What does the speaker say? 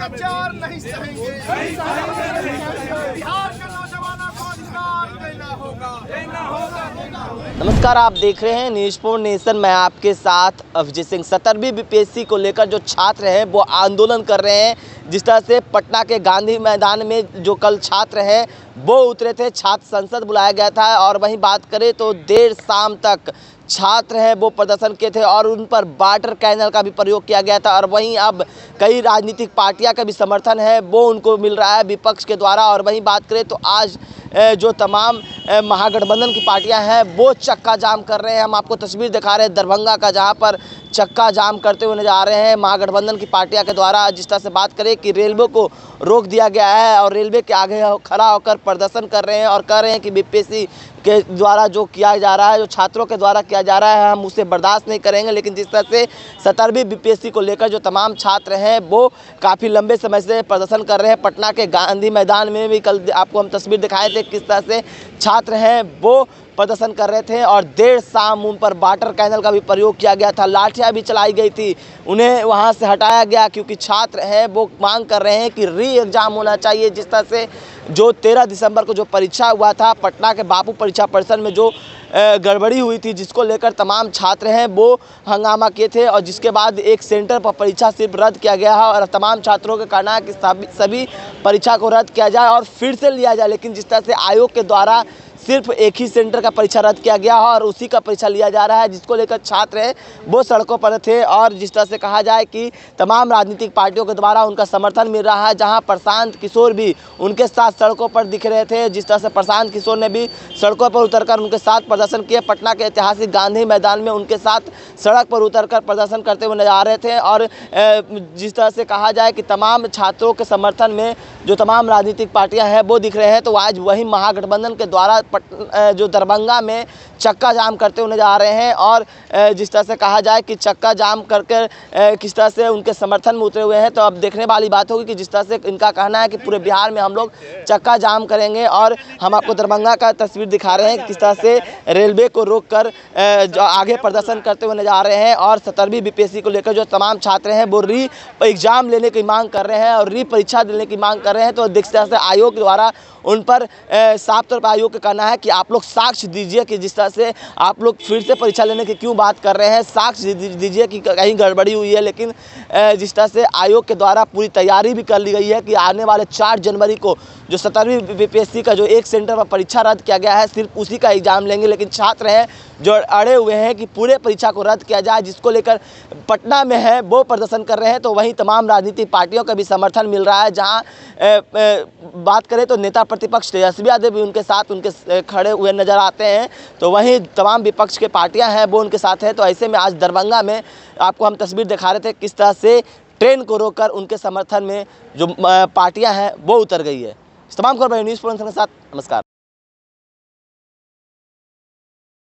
अत्याचार नहीं सहेंगे। बिहार के नौजवानों को अधिकार देना होगा। नमस्कार, आप देख रहे हैं न्यूज़ फॉर नेशन। मैं आपके साथ अभिजीत सिंह। 17वीं बीपीएससी को लेकर जो छात्र हैं वो आंदोलन कर रहे हैं। जिस तरह से पटना के गांधी मैदान में जो कल छात्र हैं वो उतरे थे, छात्र संसद बुलाया गया था। और वहीं बात करें तो देर शाम तक छात्र हैं वो प्रदर्शन किए थे और उन पर वाटर कैनल का भी प्रयोग किया गया था। और वहीं अब कई राजनीतिक पार्टियां का भी समर्थन है वो उनको मिल रहा है विपक्ष के द्वारा। और वहीं बात करें तो आज जो तमाम महागठबंधन की पार्टियां हैं वो चक्का जाम कर रहे हैं। हम आपको तस्वीर दिखा रहे हैं दरभंगा का, जहां पर चक्का जाम करते हुए नजर आ रहे हैं महागठबंधन की पार्टियां के द्वारा। जिस तरह से बात करें कि रेलवे को रोक दिया गया है और रेलवे के आगे खड़ा होकर प्रदर्शन कर रहे हैं और कह रहे हैं कि बीपीएससी के द्वारा जो किया जा रहा है, जो छात्रों के द्वारा किया जा रहा है, हम उसे बर्दाश्त नहीं करेंगे। लेकिन जिस तरह से 17वीं बीपीएससी को लेकर जो तमाम छात्र हैं वो काफ़ी लंबे समय से प्रदर्शन कर रहे हैं। पटना के गांधी मैदान में भी कल आपको हम तस्वीर दिखाए थे किस तरह से छात्र हैं वो प्रदर्शन कर रहे थे। और देर शाम उन पर वाटर कैनल का भी प्रयोग किया गया था, लाठियां भी चलाई गई थी, उन्हें वहां से हटाया गया क्योंकि छात्र हैं वो मांग कर रहे हैं कि री एग्ज़ाम होना चाहिए। जिस तरह से जो 13 दिसंबर को जो परीक्षा हुआ था पटना के बापू परीक्षा परिसर में जो गड़बड़ी हुई थी, जिसको लेकर तमाम छात्र हैं वो हंगामा किए थे और जिसके बाद एक सेंटर पर परीक्षा सिर्फ रद्द किया गया है। और तमाम छात्रों का कहना है कि सभी परीक्षा को रद्द किया जाए और फिर से लिया जाए। लेकिन जिस तरह से आयोग के द्वारा सिर्फ एक ही सेंटर का परीक्षा रद्द किया गया है और उसी का परीक्षा लिया जा रहा है, जिसको लेकर छात्र हैं वो सड़कों पर थे। और जिस तरह से कहा जाए कि तमाम राजनीतिक पार्टियों के द्वारा उनका समर्थन मिल रहा है, जहां प्रशांत किशोर भी उनके साथ सड़कों पर दिख रहे थे। जिस तरह से प्रशांत किशोर ने भी सड़कों पर उतरकर उनके साथ प्रदर्शन किए। पटना के ऐतिहासिक गांधी मैदान में उनके साथ सड़क पर उतरकर प्रदर्शन करते हुए नजर आ रहे थे। और जिस तरह से कहा जाए कि तमाम छात्रों के समर्थन में जो तमाम राजनीतिक पार्टियां हैं वो दिख रहे हैं। तो आज वही महागठबंधन के द्वारा जो दरभंगा में चक्का जाम करते हुए नजर आ रहे हैं। और जिस तरह से कहा जाए कि चक्का जाम करके किस तरह से उनके समर्थन में उतरे हुए हैं, तो अब देखने वाली बात होगी कि जिस तरह से इनका कहना है कि पूरे बिहार में हम लोग चक्का जाम करेंगे। और हम आपको दरभंगा का तस्वीर दिखा रहे हैं किस तरह से रेलवे को रोककर आगे प्रदर्शन करते हुए नजर आ रहे हैं। और 17वीं बीपीएससी को लेकर जो तमाम छात्र हैं वो री एग्जाम लेने की मांग कर रहे हैं और री परीक्षा देने की मांग कर रहे हैं। तो जिस तरह से आयोग द्वारा उन पर साफ तौर पर आयोग का कहना है कि आप लोग साक्ष्य दीजिए कि जिस तरह से आप लोग फिर से परीक्षा लेने की क्यों बात कर रहे हैं, साक्ष्य दीजिए कि कहीं गड़बड़ी हुई है। लेकिन जिस तरह से आयोग के द्वारा पूरी तैयारी भी कर ली गई है कि आने वाले 4 जनवरी को जो 17वीं बीपीएससी का जो एक सेंटर पर परीक्षा रद्द किया गया है सिर्फ उसी का एग्जाम लेंगे। लेकिन छात्र हैं जो अड़े हुए हैं कि पूरे परीक्षा को रद्द किया जाए, जिसको लेकर पटना में है वो प्रदर्शन कर रहे हैं। तो वहीं तमाम राजनीतिक पार्टियों का भी समर्थन मिल रहा है। जहां बात करें तो नेता प्रतिपक्ष तेजस्वी यादव भी उनके साथ उनके खड़े हुए नजर आते हैं। तो वहीं तमाम विपक्ष के पार्टियां हैं वो उनके साथ हैं। तो ऐसे में आज दरभंगा में आपको हम तस्वीर दिखा रहे थे किस तरह से ट्रेन को रोककर उनके समर्थन में जो पार्टियां हैं वो उतर गई है। इस तमाम खबर न्यूज़ फॉर नेशन के साथ नमस्कार।